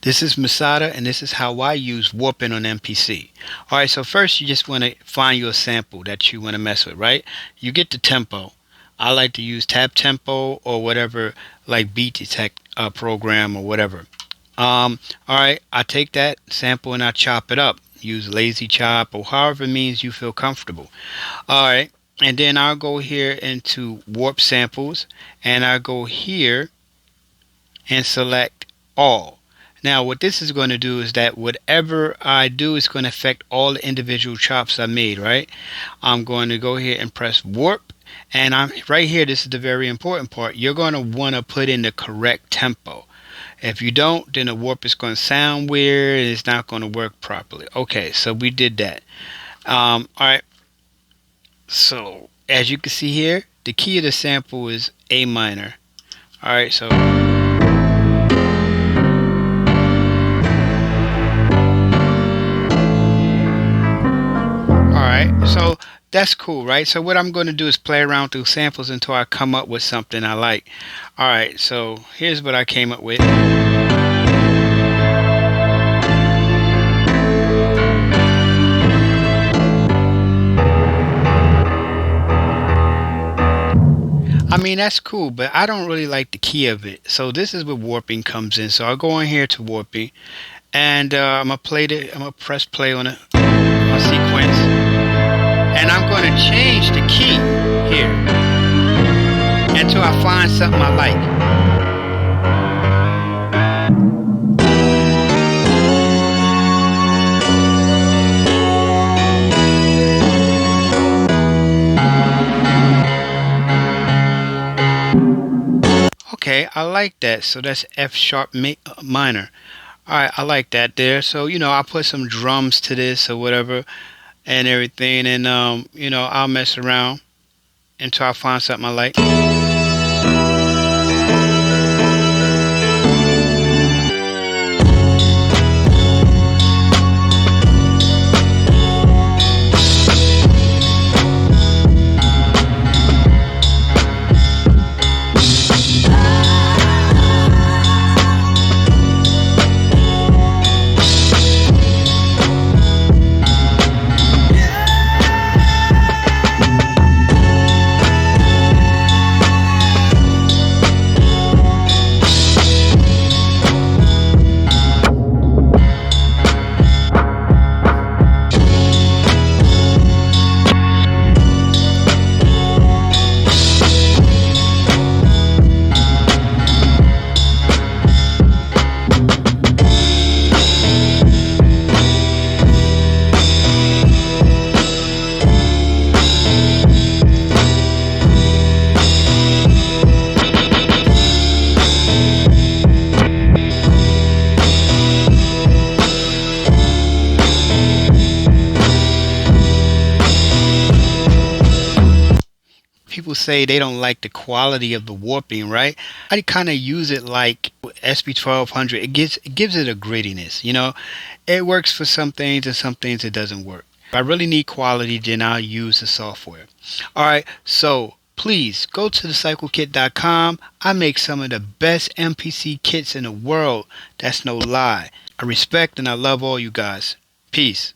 This is Masada, and this is how I use warping on MPC. Alright, so first you just want to find your sample that you want to mess with, right? You get the tempo. I like to use tab tempo or whatever, like beat detect program or whatever. Alright, I take that sample and I chop it up. Use lazy chop or however means you feel comfortable. Alright, and then I'll go here into warp samples, and I'll go here and select all. Now what this is going to do is that whatever I do is going to affect all the individual chops I made, right? I'm going to go here and press warp, and I'm right here. This is the very important part. You're going to want to put in the correct tempo. If you don't, then the warp is going to sound weird and it's not going to work properly. Okay, so we did that. Alright, so as you can see here, the key of the sample is A minor. Alright, so so that's cool, right? So what I'm going to do is play around through samples until I come up with something I like. Alright, so here's what I came up with. I mean, that's cool, but I don't really like the key of it. So this is where warping comes in. So I'll go in here to warping, and I'm gonna press play on a sequence. And I'm going to change the key here until I find something I like. Okay, I like that. So that's F sharp minor. Alright, I like that there. So, I'll put some drums to this or whatever and everything, and I'll mess around until I find something I like. People say they don't like the quality of the warping, right? I kind of use it like SP1200. It gives it a grittiness, It works for some things and some things it doesn't work. If I really need quality, then I'll use the software. Alright, so please go to thecyclekit.com. I make some of the best MPC kits in the world. That's no lie. I respect and I love all you guys. Peace.